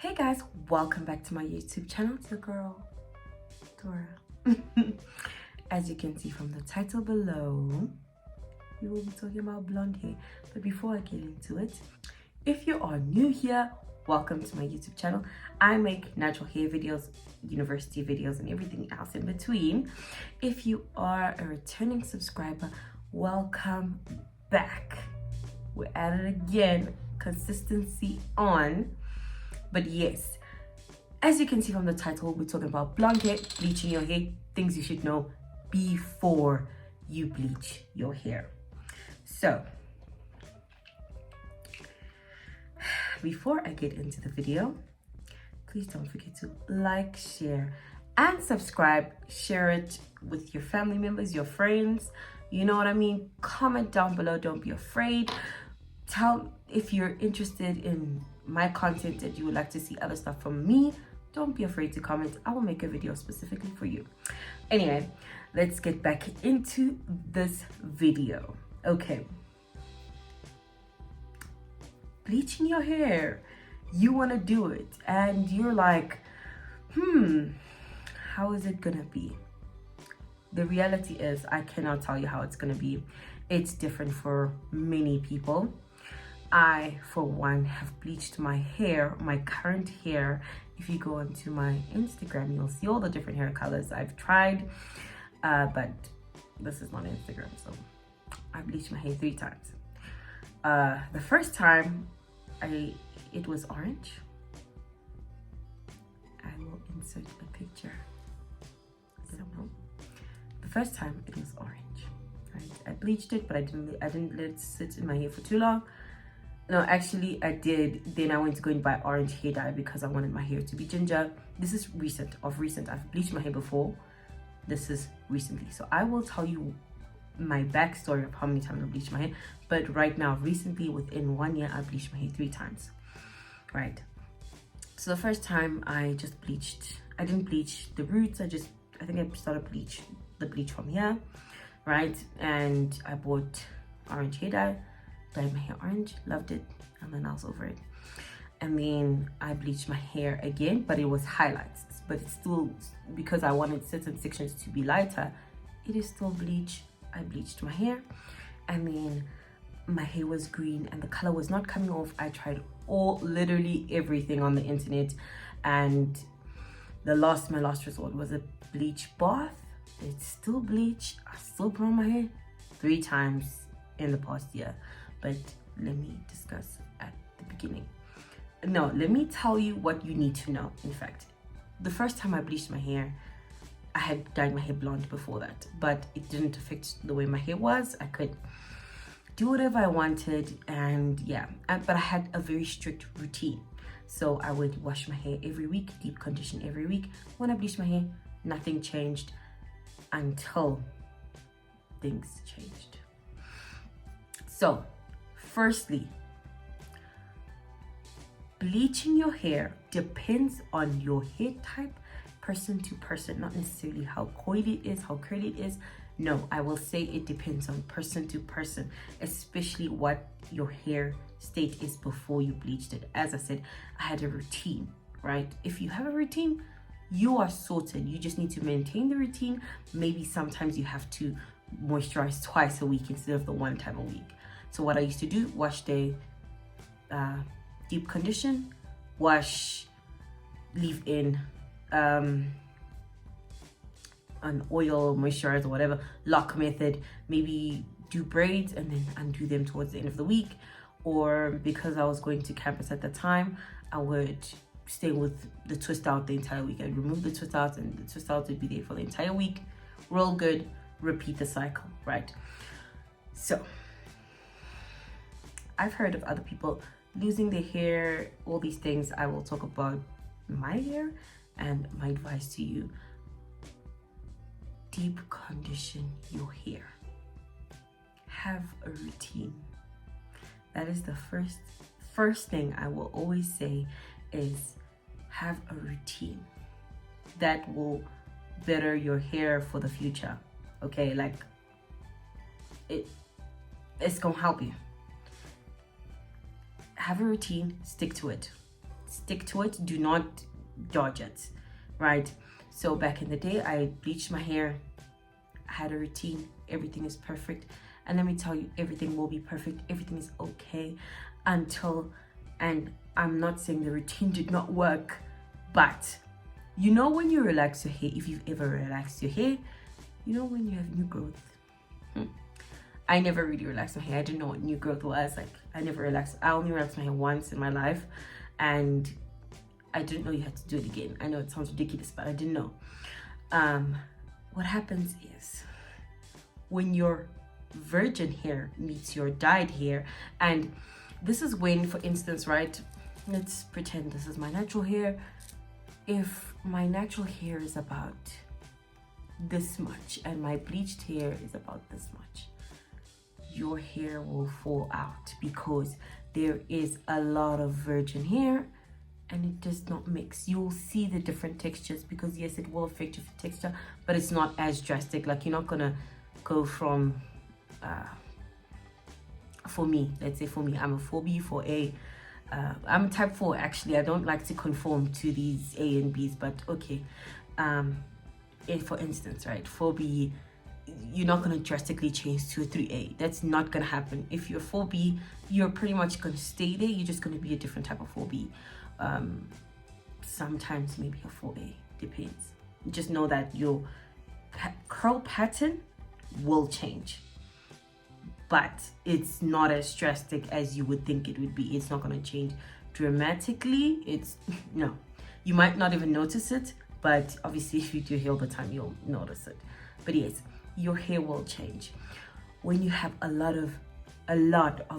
Hey guys, welcome back to my YouTube channel. It's your girl, Dora. As you can see from the title below, we will be talking about blonde hair. But before I get into it, if you are new here, welcome to my YouTube channel. I make natural hair videos, university videos, and everything else in between. If you are a returning subscriber, welcome back. We're at it again. Consistency on. But yes, as you can see from the title, we're talking about blonde hair, bleaching your hair, things you should know before you bleach your hair. So, before I get into the video, please don't forget to like, share, and subscribe. Share it with your family members, your friends. You know what I mean? Comment down below. Don't be afraid. Tell if you're interested in my content and you would like to see other stuff from me. Don't be afraid to comment. I will make a video specifically for you. Anyway, let's get back into this video. Okay. Bleaching your hair. You want to do it and you're like, how is it gonna be? The reality is I cannot tell you how it's gonna be. It's different for many people. I, for one, have bleached my hair, my current hair. If you go onto my Instagram, you'll see all the different hair colors I've tried, but this is not Instagram, so I bleached my hair 3 times. The first time, it was orange. I will insert a picture. So, the first time it was orange. Right? I bleached it, but I didn't let it sit in my hair for too long. No, actually I did. Then I went to go and buy orange hair dye because I wanted my hair to be ginger. This is recent. I've bleached my hair before. This is recently. So I will tell you my backstory of how many times I bleached my hair. But right now, recently, within 1 year, I bleached my hair 3 times. Right. So the first time I just bleached, I didn't bleach the roots. I think I started the bleach from here. Right. And I bought orange hair dye. Dyed my hair orange, loved it, and then I was over it. And then I bleached my hair again, but it was highlights. But it's still, because I wanted certain sections to be lighter, it is still bleach. I bleached my hair, and then my hair was green and the color was not coming off. I tried literally everything on the internet, and my last resort was a bleach bath. It's still bleach. I still put on my hair 3 times in the past year. But let me discuss at the beginning. No, let me tell you what you need to know. In fact, the first time I bleached my hair, I had dyed my hair blonde before that, but it didn't affect the way my hair was. I could do whatever I wanted, and yeah, but I had a very strict routine. So I would wash my hair every week, deep condition every week. When I bleached my hair, nothing changed until things changed. So, firstly, bleaching your hair depends on your hair type, person to person, not necessarily how coily it is, how curly it is. No, I will say it depends on person to person, especially what your hair state is before you bleached it. As I said, I had a routine, right? If you have a routine, you are sorted. You just need to maintain the routine. Maybe sometimes you have to moisturize twice a week instead of the 1 time a week. So what I used to do, wash day, deep condition, wash, leave in an oil, moisturizer, or whatever, lock method, maybe do braids and then undo them towards the end of the week. Or because I was going to campus at the time, I would stay with the twist out the entire week. I'd remove the twist out and the twist out would be there for the entire week. Real good, repeat the cycle, right? So, I've heard of other people losing their hair, all these things. I will talk about my hair and my advice to you. Deep condition your hair. Have a routine. That is the first thing I will always say is have a routine. That will better your hair for the future. Okay, like it's gonna help you. Have a routine, stick to it. stick to it. Do not dodge it, right? So back in the day, I bleached my hair. I had a routine. Everything is perfect. And let me tell you, everything will be perfect. Everything is okay until, and I'm not saying the routine did not work, but you know when you relax your hair, if you've ever relaxed your hair, you know when you have new growth. I never really relaxed my hair. I didn't know what new growth was. Like, I never relaxed. I only relaxed my hair once in my life, and I didn't know you had to do it again. I know it sounds ridiculous, but I didn't know. What happens is when your virgin hair meets your dyed hair, and this is when, for instance, right, let's pretend this is my natural hair. If my natural hair is about this much and my bleached hair is about this much, your hair will fall out because there is a lot of virgin hair and it does not mix. You will see the different textures because yes, it will affect your texture, but it's not as drastic. Like, you're not gonna go from for me, let's say for me, I'm a 4B, 4A. I'm type 4 actually. I don't like to conform to these A and B's, but okay. If, for instance, right, 4B, you're not going to drastically change to a 3A. That's not going to happen. If you're 4B, you're pretty much going to stay there. You're just going to be a different type of 4B. Sometimes maybe a 4A, depends. Just know that your curl pattern will change, but it's not as drastic as you would think it would be. It's not going to change dramatically. It's no, you might not even notice it, but obviously if you do hair all the time, you'll notice it. But yes, your hair will change. When you have a lot of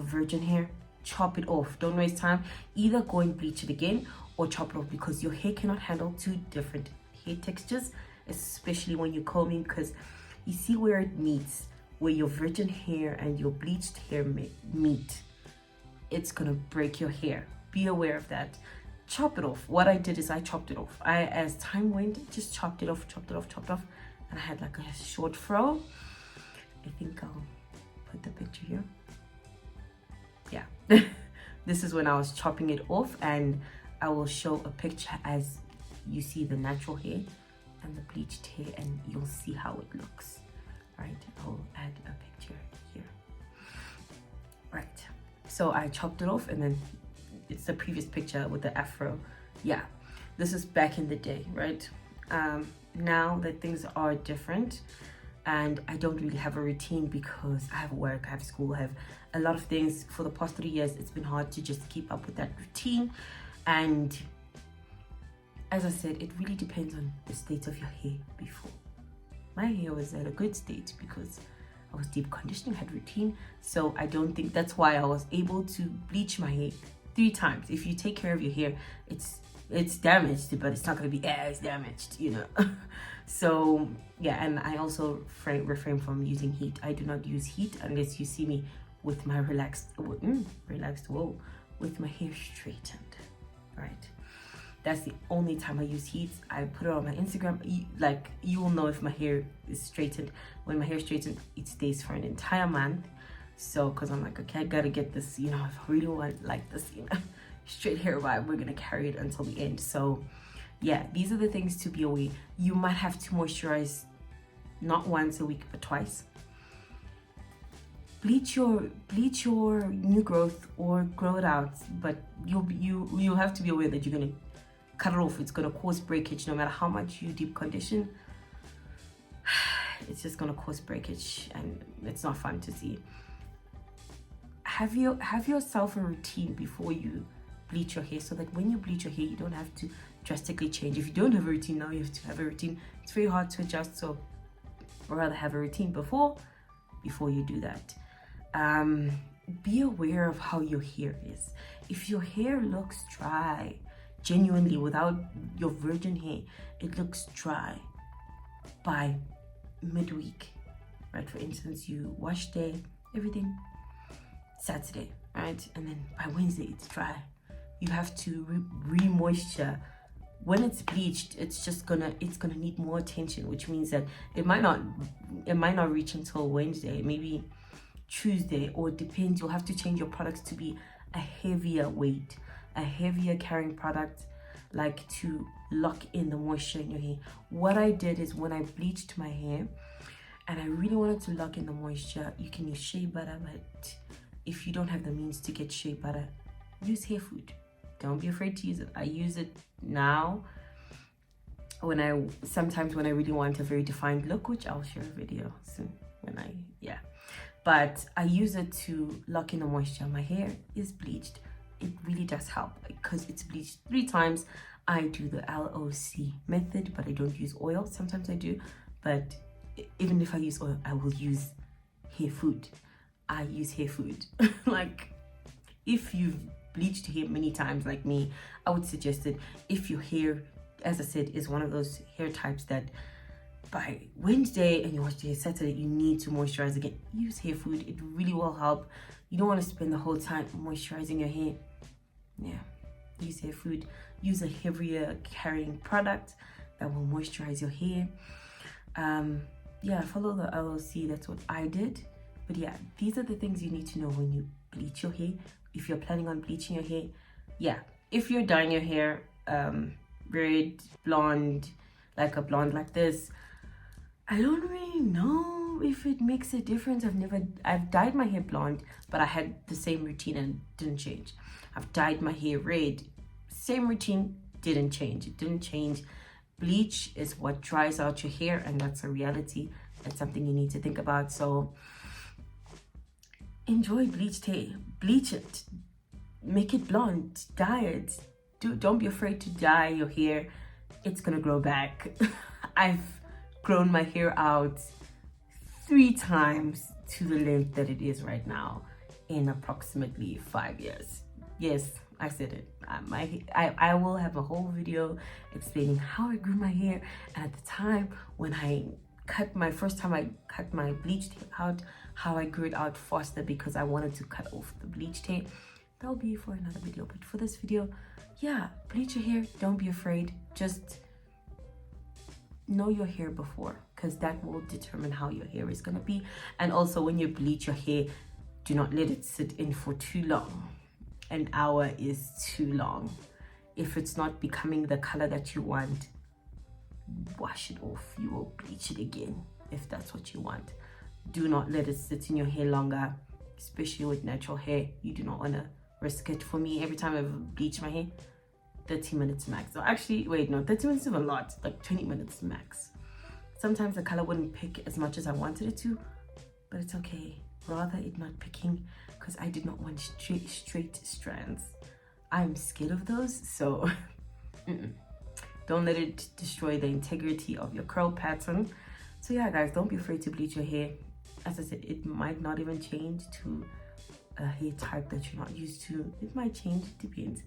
virgin hair, chop it off. Don't waste time. Either go and bleach it again or chop it off, because your hair cannot handle two different hair textures, especially when you're combing, because you see where it meets, where your virgin hair and your bleached hair meet. It's gonna break your hair. Be aware of that. Chop it off. What I did is I chopped it off. As time went, just chopped it off, and I had like a short fro. I think I'll put the picture here. Yeah. This is when I was chopping it off, and I will show a picture as you see the natural hair and the bleached hair, and you'll see how it looks. Right, I'll add a picture here. Right, so I chopped it off, and then it's the previous picture with the afro. Yeah, this is back in the day, right? Now that things are different, and I don't really have a routine because I have work, I have school, I have a lot of things. For the past 3 years, it's been hard to just keep up with that routine. And as I said, it really depends on the state of your hair before. My hair was at a good state because I was deep conditioning, had routine. So I don't think that's why I was able to bleach my hair 3 times. If you take care of your hair, it's damaged, but it's not going to be as damaged, you know. So yeah, and I also refrain from using heat. I do not use heat unless you see me with my with my hair straightened, right? That's the only time I use heat. I put it on my Instagram. You will know if my hair is straightened. When my hair is straightened, it stays for an entire month. So, because I'm like, okay, I gotta get this, you know, if I really want like this, you know, straight hair vibe, we're gonna carry it until the end. So yeah, these are the things to be aware. You might have to moisturize not once a week, but twice. Bleach your new growth or grow it out, but you'll have to be aware that you're gonna cut it off. It's going to cause breakage. No matter how much you deep condition, it's just going to cause breakage, and it's not fun to see. Have yourself a routine before you bleach your hair, so that when you bleach your hair, you don't have to drastically change. If you don't have a routine now, you have to have a routine. It's very hard to adjust, so I'd rather have a routine before you do that. Be aware of how your hair is. If your hair looks dry, genuinely, without your virgin hair, it looks dry by midweek, right? For instance, you wash day, everything, Saturday, right? And then by Wednesday, it's dry. You have to re-moisture. When it's bleached, it's gonna need more attention, which means that it might not reach until Wednesday, maybe Tuesday, or it depends. You'll have to change your products to be a heavier weight. a heavier carrying product, like to lock in the moisture in your hair. What I did is when I bleached my hair and I really wanted to lock in the moisture, you can use shea butter, but if you don't have the means to get shea butter, use hair food. Don't be afraid to use it. I use it now sometimes when I really want a very defined look, which I'll share a video soon but I use it to lock in the moisture. My hair is bleached. It really does help because it's bleached 3 times. I do the LOC method, but I don't use oil. Sometimes I do, but even if I use oil, I will use hair food. I use hair food. Like, if you've bleached hair many times like me, I would suggest it. If your hair, as I said, is one of those hair types that by Wednesday and you wash your hair Saturday, you need to moisturize again, use hair food. It really will help. You don't want to spend the whole time moisturizing your hair. Yeah, use hair food. Use a heavier carrying product that will moisturize your hair. Yeah, follow the LOC. That's what I did. But yeah, these are the things you need to know when you bleach your hair. If you're planning on bleaching your hair, yeah. If you're dyeing your hair red, blonde, like a blonde like this, I don't really know if it makes a difference. I've dyed my hair blonde, but I had the same routine and it didn't change. I've dyed my hair red, same routine, didn't change. It didn't change. Bleach is what dries out your hair, and that's a reality. That's something you need to think about. So enjoy bleached hair. Bleach it. Make it blonde. Dye it. Don't be afraid to dye your hair. It's gonna grow back. I've grown my hair out 3 times to the length that it is right now in approximately 5 years. Yes, I said it. I will have a whole video explaining how I grew my hair, and at the time when first time I cut my bleached hair out, how I grew it out faster because I wanted to cut off the bleached hair. That'll be for another video, but for this video, yeah, bleach your hair. Don't be afraid. Just know your hair before, because that will determine how your hair is going to be. And also, when you bleach your hair, do not let it sit in for too long. An hour is too long. If it's not becoming the color that you want, wash it off. You will bleach it again if that's what you want. Do not let it sit in your hair longer, especially with natural hair. You do not want to risk it. For me, every time I've bleached my hair, 30 minutes max. So actually, wait, no, 30 minutes is a lot, like 20 minutes max. Sometimes the color wouldn't pick as much as I wanted it to, but it's okay. Rather it not picking, because I did not want straight strands. I'm scared of those, so don't let it destroy the integrity of your curl pattern. So yeah, guys, don't be afraid to bleach your hair. As I said, it might not even change to a hair type that you're not used to. It might change, it depends.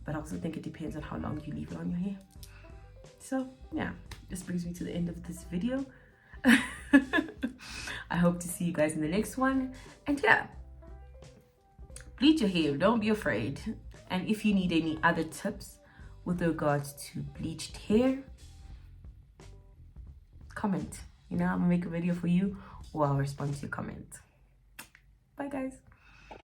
But I also think it depends on how long you leave it on your hair. So yeah, this brings me to the end of this video. I hope to see you guys in the next one. And yeah, bleach your hair, don't be afraid. And if you need any other tips with regards to bleached hair, comment. You know, I'm gonna make a video for you, or I'll respond to your comment. Bye guys.